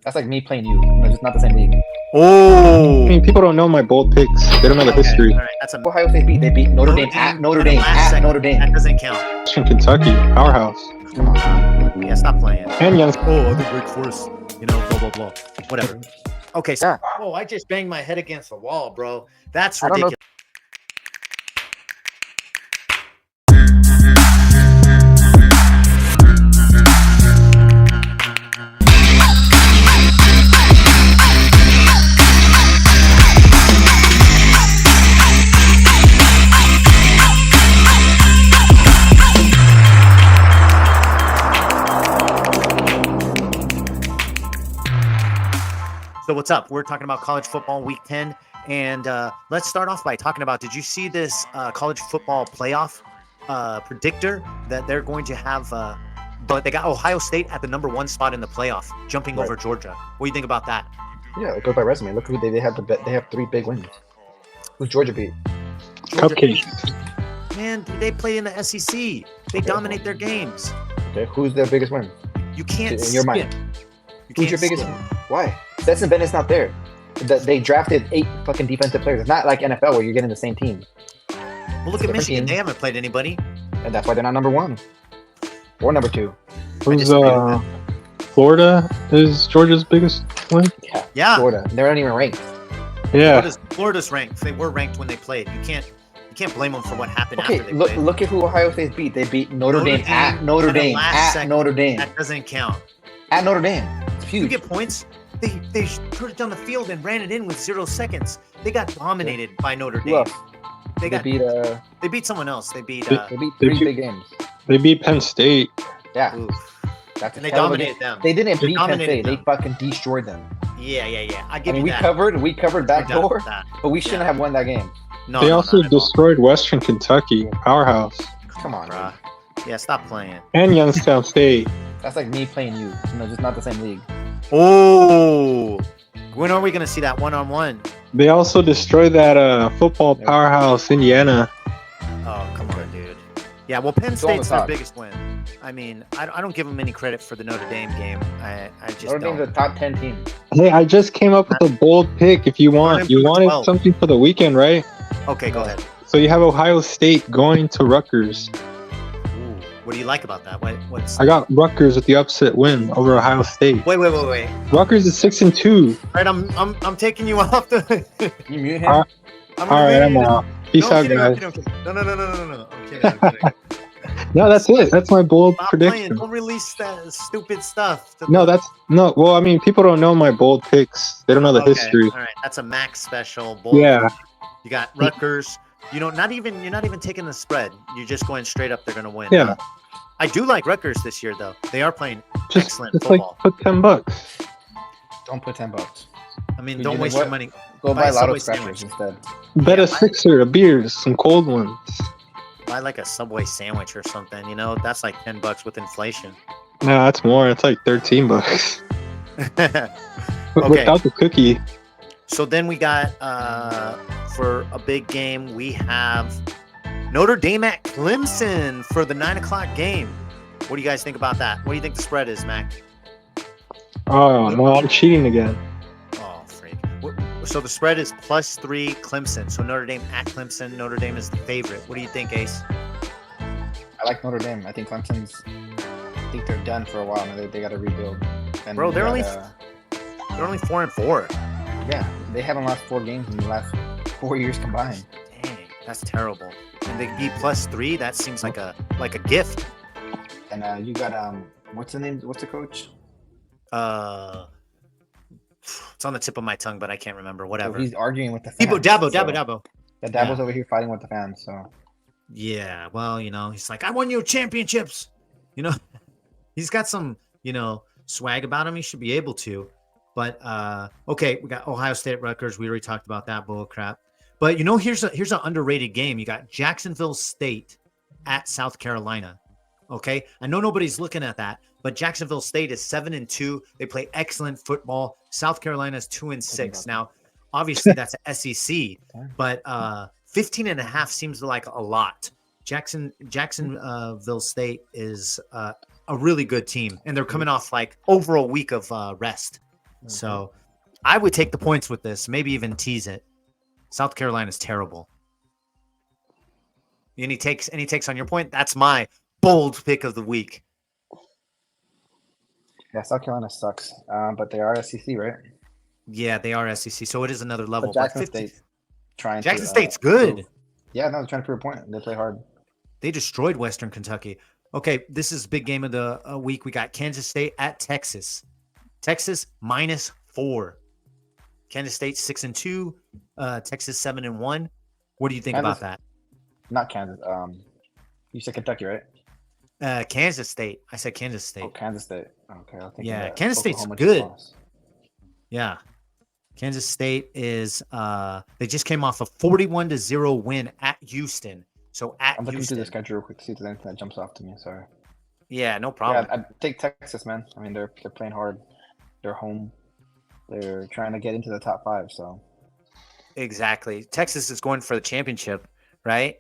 That's like me playing you. No, just not the same league. Oh. I mean, people don't know my bold picks. They don't know the history. All right, that's a Ohio State beat. They beat Notre Dame at Notre Dame last at second. Notre Dame. That doesn't count. Western Kentucky, powerhouse. Come on. Yeah, stop playing. And young. Oh, I think Wake Forest. Blah blah blah. Whatever. Okay. So, Yeah. oh, I just banged my head against the wall, bro. That's I don't know. ridiculous. So what's up? We're talking about college football week 10. And let's start off by talking about, did you see this college football playoff predictor that they're going to have, but they got Ohio State at the number 1 spot in the playoff, jumping over Georgia. What do you think about that? Yeah, it goes by resume. Look who they have. They have 3 big wins. Who's Georgia beat? Cupcakes. Man, they play in the SEC. They dominate their games. Okay, who's their biggest win? You can't In your mind. You Who's your can't biggest skip. win? Why? Stetson Bennett's not there. They drafted 8 fucking defensive players. It's not like NFL where you're getting the same team. Well, look at Different Michigan. team. They haven't played anybody. And that's why they're not number 1. Or number 2. Who's disagree with Florida is Georgia's biggest win? Yeah. Florida. They're not even ranked. Yeah. Florida's ranked. They were ranked when they played. You can't blame them for what happened Okay, after they look played. look at who Ohio State beat. They beat Notre Dame at Notre at the Dame last at second. Notre Dame That doesn't count. at Notre Dame. It's You huge. get points. They put it down the field and ran it in with 0 seconds. They got dominated by Notre Who Dame. else? They beat someone else. They beat They beat They 3 beat- big games. They beat Penn State. Yeah, oof. that's a And they hell of a dominated game. them. They didn't They beat Penn dominated State. They them. fucking destroyed them. Yeah. I I give mean, you we that. covered that No doubt door, about that. but we shouldn't Yeah. have won that game. No, They no, also not at all. destroyed Western Kentucky, powerhouse. Come on, Bruh. dude. Yeah, stop playing. And Youngstown State. That's like me playing you. No, just not the same league. Oh, when are we gonna see that one-on-one? They also destroyed that football powerhouse, Indiana. Oh, come on, dude. Yeah, well, Penn It's all the State's their talk. biggest win. I mean, I don't give them any credit for the Notre Dame game. I just Notre don't. Dame's a top 10 team. Hey, I just came up with a bold pick if you want. Going You for wanted 12. something for the weekend, right? Okay, go ahead. So you have Ohio State going to Rutgers. Ooh, what do you like about that? What's I got Rutgers with the upset win over Ohio State. Wait. All Rutgers is 6-2. right, I'm taking you off the. You mute him? All right, I'm out. Peace out, guys. I'm kidding. No. I'm kidding. No, that's it. That's my bold Stop playing. prediction. Don't release that stupid stuff. No, well, I mean, people don't know my bold picks. They don't know the Okay, history. All right, that's a max special. Bold. Yeah. You got Rutgers. You're not even taking the spread. You're just going straight up. They're gonna win. Yeah. I do like Rutgers this year, though. They are playing Just excellent like football. put $10. Don't put $10. I mean, You don't know waste what? your money. Go Buy buy a Lotto Subway scratchers sandwich. instead. Bet Yeah, a sixer, a beers, some cold ones. Buy like a Subway sandwich or something. That's like $10 with inflation. No, that's more. It's like $13. Okay. Without the cookie. So then we got for a big game, we have Notre Dame at Clemson for the 9:00 game. What do you guys think about that? What do you think the spread is, Mac? Oh, no, I'm cheating again. Oh, freak. So the spread is +3 Clemson. So Notre Dame at Clemson. Notre Dame is the favorite. What do you think, Ace? I like Notre Dame. I think Clemson's. I think they're done for a while. Now they got to rebuild. And Bro, they're they only got, 4-4. yeah, they haven't lost 4 games in the last 4 years combined. Dang, that's terrible. And they be +3. That seems like a gift. And you got what's the name? What's the coach? It's on the tip of my tongue, but I can't remember. So Whatever. he's arguing with the fans. Dabo. Yeah, Dabo's over here fighting with the fans. So Yeah, well, he's like, I won you championships. He's got some, swag about him. He should be able to. But okay, we got Ohio State at Rutgers. We already talked about that bull crap. But here's an underrated game. You got Jacksonville State at South Carolina. Okay, I know nobody's looking at that, but Jacksonville State is 7-2. They play excellent football. South Carolina is 2-6. Now, obviously that's a SEC, but 15.5 seems like a lot. Jacksonville State is a really good team, and they're coming off like over a week of rest. So I would take the points with this, maybe even tease it. South Carolina's terrible. Any takes on your point? That's my bold pick of the week. Yeah, South Carolina sucks, but they are SEC, right? Yeah, they are SEC, so it is another level. But Jackson State's trying Jackson to, State's good. Prove. Yeah, no, they're trying to prove a point. They play hard. They destroyed Western Kentucky. Okay, this is big game of the week. We got Kansas State at Texas. Texas -4. Kansas State 6-2. Texas 7-1. What do you think about that? Not Kansas. You said Kentucky, right? Kansas State. I said Kansas State. Oh, Kansas State. Okay. Yeah, Kansas State's good. Yeah. Kansas State is they just came off a 41-0 win at Houston. So I'm looking through the schedule real quick to see if there's anything that jumps off to me. Sorry. Yeah, no problem. Yeah, I'd take Texas, man. I mean, they're playing hard. They're home. They're trying to get into the top 5. So exactly, Texas is going for the championship, right?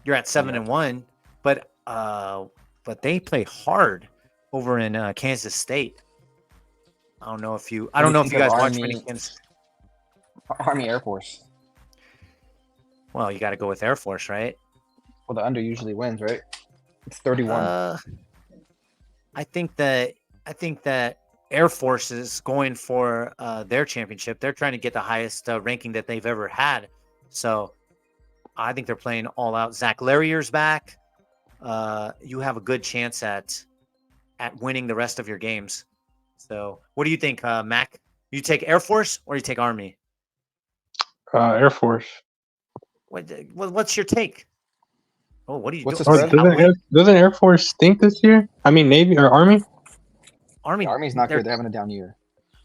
You're at 7-1, but they play hard over in Kansas State. I don't know if you guys watch many Kansas. Army Air Force. Well, you got to go with Air Force, right? Well, the under usually wins, right? It's 31. I think that Air Force is going for their championship. They're trying to get the highest ranking that they've ever had. So I think they're playing all out. Zach Larrier's back. You have a good chance at winning the rest of your games. So what do you think, Mac? You take Air Force or you take Army? Air Force. What's your take? Oh, what are you doing? Doesn't Air Force stink this year? I mean, Navy or Army? Army's not good. They're having a down year.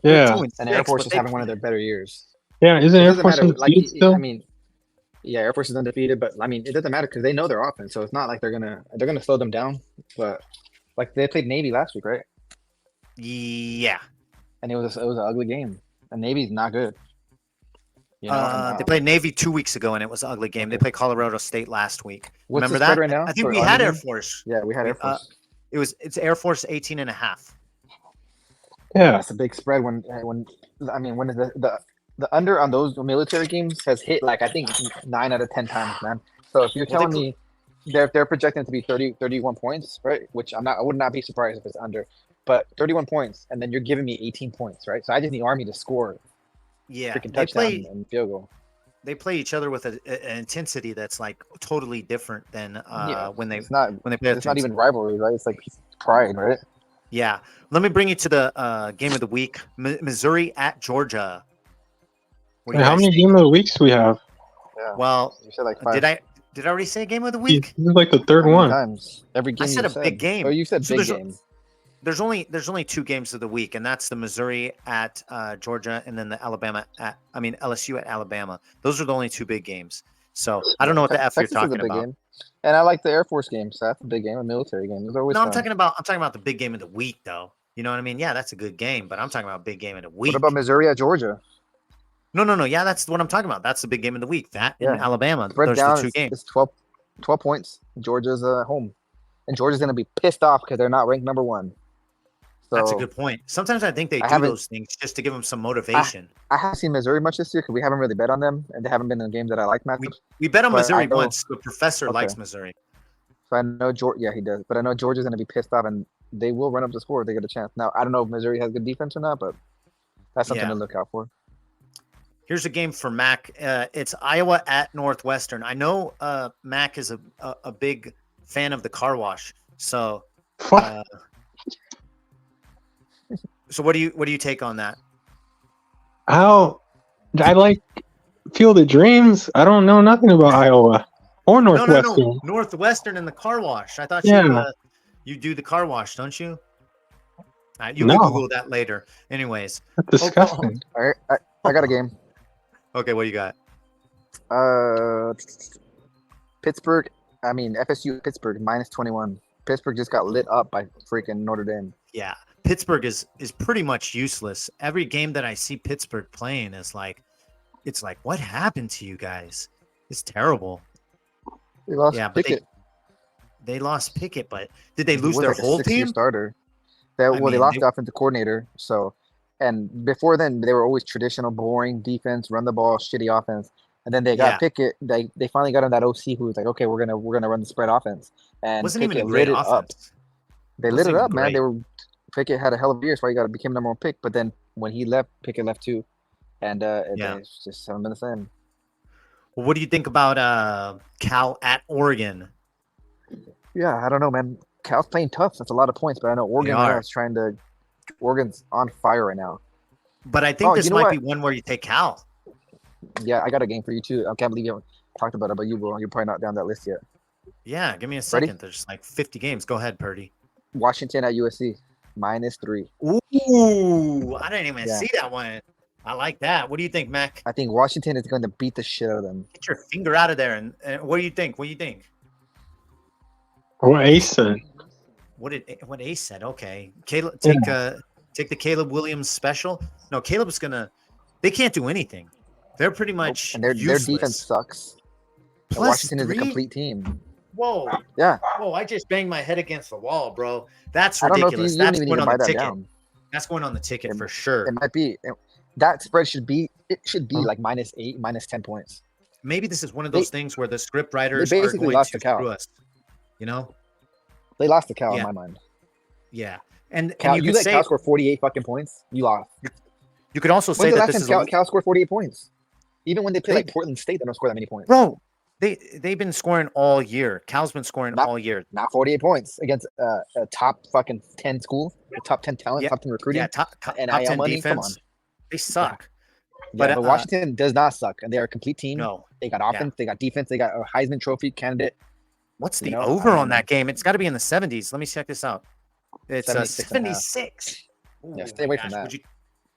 Yeah. And Air Force is having one of their better years. Yeah, isn't Air Force undefeated still? I mean, yeah, Air Force is undefeated, but I mean, it doesn't matter because they know their offense, so it's not like they're gonna slow them down. But like they played Navy last week, right? Yeah. And it was an ugly game. And Navy's not good. You know, they played Navy 2 weeks ago, and it was an ugly game. They played Colorado State last week. What's Remember the that? Right now I think we had Air Force. Yeah, we had Air Force. It's Air Force 18.5. Yeah, that's a big spread. When the under on those military games has hit like I think 9 out of 10 times, man. So if you're telling me they're projecting to be 31 points, right? Which I would not be surprised if it's under, but 31 points, and then you're giving me 18 points, right? So I just need Army to score. Yeah, freaking touchdown and field goal. They play each other with an intensity that's like totally different than when they play. It's not even rivalry, right? It's like pride, right? Yeah. Let me bring you to the game of the week: Missouri at Georgia. How many game of the weeks do we have? Yeah. Well, you said like 5. Did I already say game of the week? This is like the third one. Times. Every game I said a big game. Oh, you said big game. There's only 2 games of the week, and that's the Missouri at Georgia, and then the LSU at Alabama. Those are the only 2 big games. So I don't know what the F Texas you're talking about. Game. And I like the Air Force game, so that's a big game, a military game. Those are always fun. I'm talking about the big game of the week, though. You know what I mean? Yeah, that's a good game, but I'm talking about big game of the week. What about Missouri at Georgia? No. Yeah, that's what I'm talking about. That's the big game of the week. That in Alabama. Those are the 2 games. It's 12 points. Georgia's home, and Georgia's gonna be pissed off because they're not ranked number 1. So, that's a good point. Sometimes I think they do those things just to give them some motivation. I haven't seen Missouri much this year because we haven't really bet on them, and they haven't been in a game that I like matchups. We bet on Missouri once. The professor likes Missouri. So I know Georgia. Yeah, he does. But I know Georgia's going to be pissed off, and they will run up the score if they get a chance. Now, I don't know if Missouri has good defense or not, but that's something to look out for. Here's a game for Mac. It's Iowa at Northwestern. I know Mac is a big fan of the car wash. So, so what do you take on that? I like Field of Dreams. I don't know nothing about Iowa or Northwestern. No. Northwestern and the car wash. I thought you do the car wash, don't you? You can Google that later. Anyways, that's disgusting. All right, I got a game. Okay, what do you got? Pittsburgh. I mean FSU Pittsburgh -21. Pittsburgh just got lit up by freaking Notre Dame. Yeah, Pittsburgh is pretty much useless. Every game that I see Pittsburgh playing is like, it's like, what happened to you guys? It's terrible. They lost Pickett. They lost Pickett, but did they lose their whole team? Starter. They lost the offensive coordinator, so And before then, they were always traditional, boring defense, run the ball, shitty offense. And then they got Yeah. Pickett. They finally got on that OC who was like, okay, we're gonna run the spread offense. And Wasn't even a Pickett great lit it up. offense. They lit Wasn't it even up, man. great. Pickett had a hell of a year, so he became number one pick. But then when he left, Pickett left too, and Yeah. it's just haven't been the same. Well, what do you think about Cal at Oregon? Yeah, I don't know, man. Cal's playing tough. That's a lot of points, but I know Oregon right now are. is trying to. Oregon's on fire right now. But I think Oh, this you know might what? be one where you take Cal. Yeah, I got a game for you too. I can't believe you haven't talked about it, but you will. You're probably not down that list yet. Yeah, give me a Ready? second. There's like 50 games. Go ahead, Purdy. Washington at USC -3. Ooh, I didn't even Yeah. see that one. I like that. What do you think, Mac? I think Washington is going to beat the shit out of them. Get your finger out of there. And what do you think? What do you think? What Ace said. What Ace said? Okay, Caleb, Yeah. take the Caleb Williams special. No, Caleb's gonna. They can't do anything. They're pretty much And their useless. defense sucks. And Plus Washington is a 3? complete team. Whoa, Yeah, whoa! I just banged my head against the wall, bro. That's I don't know if ridiculous. you don't That's even need going to on buy the that ticket. down. That's going on the ticket It- for sure. It might be. That spread should be. It should be like -8, -10 points. Maybe this is one of those things where the script writers they are basically going lost to to Cal. screw us. You know? They lost to Cal Yeah. in my mind. Yeah. And Cal, you you could let say Cal score 48 fucking points. You lost. you could also say When's the that last this time is a, Cal scored 48 points? Even when they play They- like Portland State, they don't score that many points. bro. They've been scoring all year. Cal's been scoring Not- all year. Not 48 points against a top fucking 10 school, the top 10 talent, Yeah. top 10 recruiting, Yeah, top NIL 10 money. defense. Come on. They suck. Yeah, But, but Washington does not suck, and they are a complete team. No. They got offense, they got defense, they got a Heisman Trophy candidate. What's the You know, over I on mean- that game? It's got to be in the 70s. Let me check this out. It's 76.5. 76. Yeah, Ooh, stay my away from gosh. that.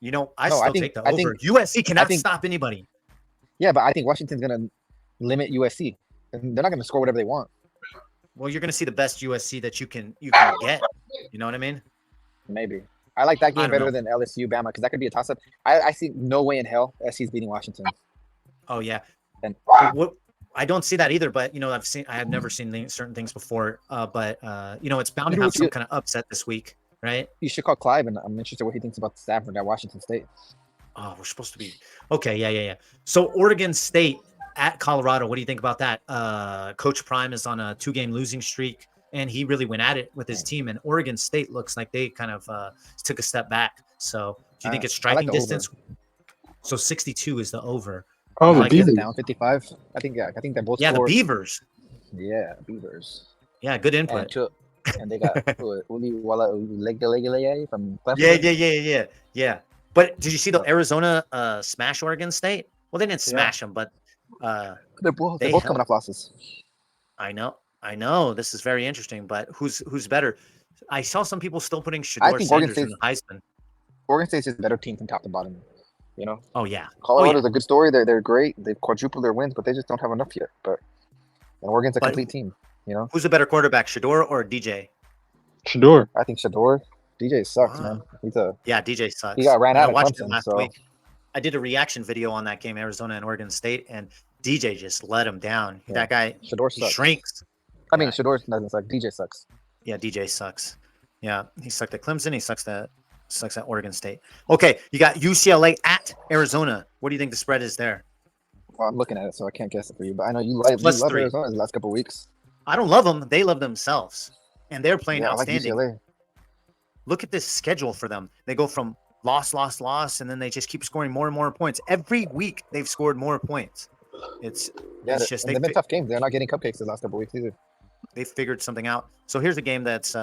I No, I still think- take the I over. think- USC cannot think- stop anybody. Yeah, but I think Washington's gonna limit USC. And they're not gonna score whatever they want. Well, you're going to see the best USC that you can get. You know what I mean? Maybe. I like that game don't better know. than LSU Bama because that could be a toss up. I see no way in hell SC's beating Washington. Oh yeah. And What I don't see that either, but I have never seen certain things before. But it's bound You to know have what some you- kind of upset this week, right? you should call Clive, and I'm interested what he thinks about Stafford at Washington State. Oh, we're supposed to be okay. Yeah. So Oregon State at Colorado. What do you think about that? Coach Prime is on a 2-game losing streak, and he really went at it with his team. And Oregon State looks like they kind of took a step back. So do you think it's I like striking the distance? So 62 is the over. Oh, I the like it Beavers. down 55. I think they both Yeah, the scored. Beavers. Yeah, Beavers. Yeah, good input. And they got Uli Walla Legale from Yeah, Clemson. yeah. But did you see the Arizona smash Oregon State? Well, they didn't smash them, but They're both They coming held- off losses. I know. This is very interesting. But who's better? I saw some people still putting I Shador think Oregon Sanders in the Heisman. Oregon State's just a better team from top to bottom. You know, Oh yeah, Colorado's a good story. They're great. They've quadrupled their wins, but they just don't have enough yet. And Oregon's a But- complete team. You know, Who's a better quarterback, Shador or DJ? Shador. I think Shador. DJ sucks, Wow. man. Yeah, DJ sucks. He got ran And I out of watched him Clemson, last so week. I did a reaction video on that game, Arizona and Oregon State, and DJ just let him down. Yeah. That guy, Shador he sucks. shrinks. I mean, Yeah. Shador doesn't suck. DJ sucks. Yeah, DJ sucks. Yeah, he sucked at Clemson. He sucks at Oregon State. Okay, you got UCLA at Arizona. What do you think the spread is there? Well, I'm looking at it, so I can't guess it for you. But I know you love +3. Arizona the last couple of weeks. I don't love them. They love themselves, and they're playing Yeah, I like outstanding. UCLA. Look at this schedule for them. They go from loss, and then they just keep scoring more and more points. Every week they've scored more points. It's just they've been tough games. They're not getting cupcakes the last couple of weeks either. they figured something out. So here's a game that's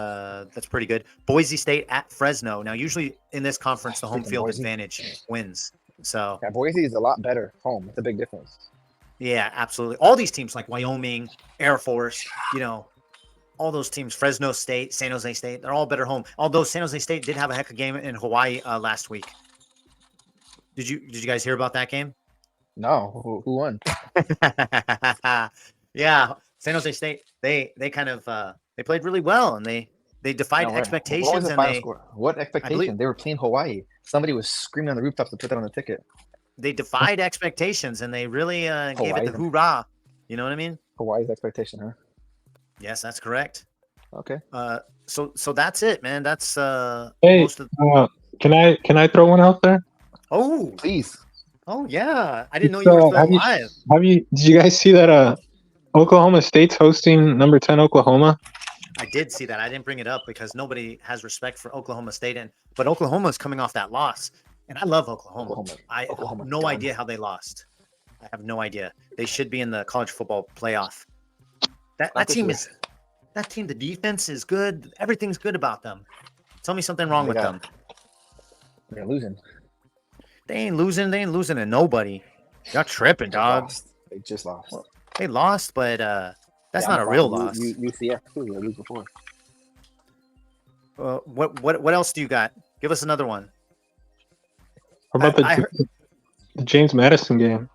pretty good. Boise State at Fresno. Now, usually in this conference, the home Freaking field Boise. advantage wins. So Yeah, Boise is a lot better home. It's a big difference. yeah, absolutely. All these teams like Wyoming, Air Force, all those teams, Fresno State, San Jose State, they're all better home. Although San Jose State did have a heck of a game in Hawaii last week. Did you guys hear about that game? No, who won? Yeah, San Jose State. They kind of they played really well, and they defied No, What was expectations, the and final they score? What expectation? They were playing Hawaii. Somebody was screaming on the rooftops to put that on the ticket. they defied expectations, and they really gave it the Hawaii. hoorah. You know what I mean? Hawaii's expectation, huh? Yes, that's correct. Okay. So that's it, man. That's Hey, most of. Can I throw one out there? Oh, Please. oh yeah. I didn't know you were still alive. Did you guys see that Oklahoma State's hosting number 10 Oklahoma? I did see that. I didn't bring it up because nobody has respect for Oklahoma State, but Oklahoma is coming off that loss, and I love Oklahoma. I have no idea how they lost. I have no idea. They should be in the college football playoff. That team, the defense is good. Everything's good about them. Tell me something wrong with them. They're losing. They ain't losing. They ain't losing to nobody. Y'all tripping, dog. They just lost. Well, they lost, but that's not a real loss. UCF too. They lose before. What else do you got? Give us another one. How about the James Madison game?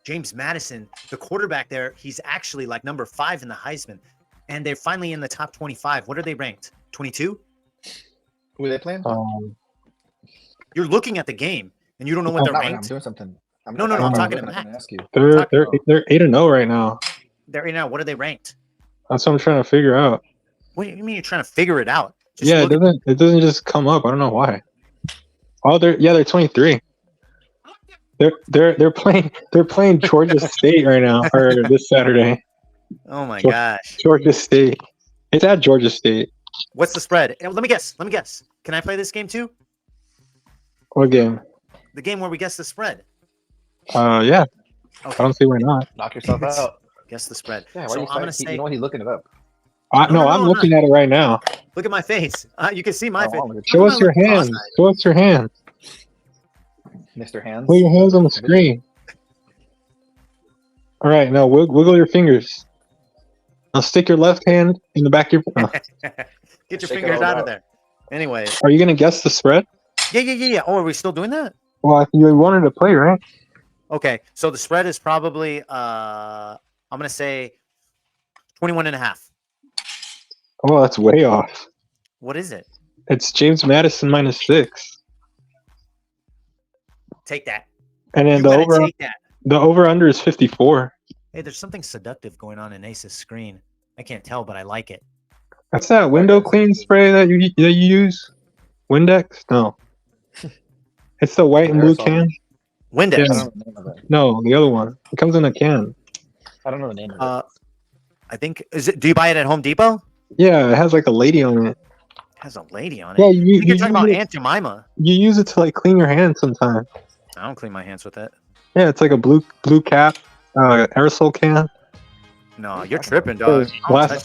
James Madison, the quarterback there, he's actually like number 5 in the Heisman, and they're finally in the top 25. What are they ranked? 22? Who are they playing? You're looking at the game, and you don't know what they're ranked. I'm doing something. No, I'm talking to Matt. They're 8-0 right now. They're 8-0. What are they ranked? That's what I'm trying to figure out. What do you mean you're trying to figure it out? It doesn't just come up. I don't know why. Oh, they're 23. They're playing Georgia State right now, or this Saturday. Oh my gosh. Georgia State. It's at Georgia State. What's the spread? Let me guess. Can I play this game too? What game? The game where we guess the spread. Yeah. Okay. I don't see why not. Knock yourself out. Guess the spread. Yeah, so I'm gonna say. You know what? He's looking it up. I'm looking at it right now. Look at my face. You can see my face. Show us your hands. Show us your hands. Mr. Hands. Put your hands on the screen. All right, now wiggle your fingers. Now stick your left hand in the back of your. Get your fingers out of there. Anyway. Are you gonna guess the spread? Yeah. Oh, are we still doing that? Well, you wanted to play, right? Okay, so the spread is probably I'm gonna say 21.5. Oh, that's way off. What is it? It's James Madison -6. Take that. And then the over under is 54. Hey, there's something seductive going on in Ace's screen. I can't tell, but I like it. That's that window clean spray that you use. Windex? No. It's the white and blue can. Windex. Yeah. No, the other one. It comes in a can. I don't know the name of it. I think do you buy it at Home Depot? Yeah, it has like a lady on it. Has a lady on it. Yeah, you're talking about Aunt Jemima. You use it to like clean your hands sometimes. I don't clean my hands with it. Yeah, it's like a blue cap, aerosol can. No, you're tripping, dog. Glass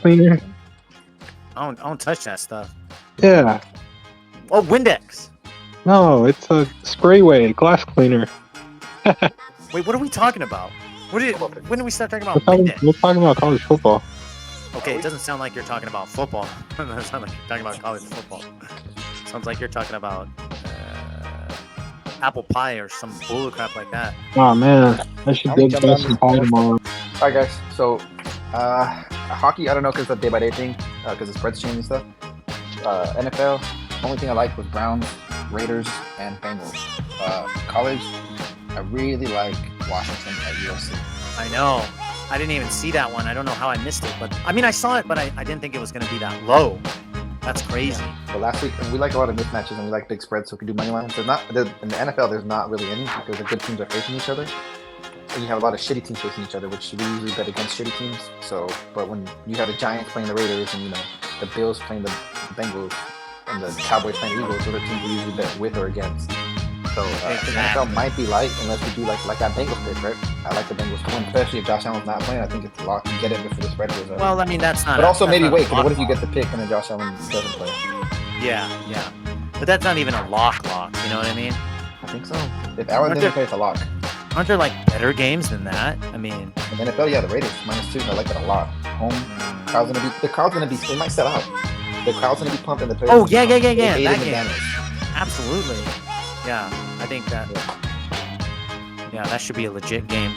cleaner. I don't touch that stuff. Yeah. Oh, Windex. No, it's a Sprayway glass cleaner. Wait, what are we talking about? When did we start talking about Windex? We're talking about college football. Okay, it doesn't sound like you're talking about football. It doesn't sound like you're talking about college football. Sounds like you're talking about apple pie or some bull crap like that. Oh man, I should get some pie tomorrow. All right, guys. So, hockey, I don't know because it's a day-by-day thing, because the spreads change and stuff. NFL, only thing I liked was Browns, Raiders, and Bengals. College, I really like Washington at USC. I know. I didn't even see that one. I don't know how I missed it, but I mean, I saw it, but I didn't think it was going to be that low. That's crazy. Yeah. But last week, we like a lot of mismatches and we like big spreads, so we can do money lines. In the NFL, there's not really any because the good teams are facing each other. And you have a lot of shitty teams facing each other, which we usually bet against shitty teams. So, but when you have the Giants playing the Raiders and the Bills playing the Bengals and the Cowboys playing the Eagles, those are teams we usually bet with or against. So the NFL might be light unless we do like that Bengals pick, right? I like the Bengals to win, especially if Josh Allen's not playing. I think it's a lot. You get it before the spread goes up. Well, I mean that's not. But also maybe wait, because what if you get the pick and then Josh Allen doesn't play? Yeah. But that's not even a lock. You know what I mean? I think so. If Allen didn't play, it's a lock. Aren't there like better games than that? I mean, in the NFL, yeah, the Raiders -2. I like that a lot. Home, the crowd's gonna be. They might sell out. The crowd's gonna be pumped in the players. Oh yeah. That game. Absolutely. Yeah, I think that. Yeah, that should be a legit game.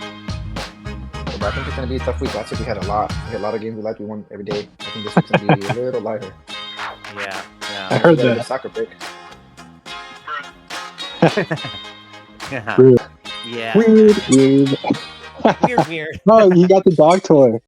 But I think it's gonna be a tough week. Last week we had a lot. We had a lot of games we liked. We won every day. I think this week's gonna be a little lighter. Yeah. I heard that. Soccer break. Yeah. Weird. Yeah. Weird. Weird. No, you got the dog toy.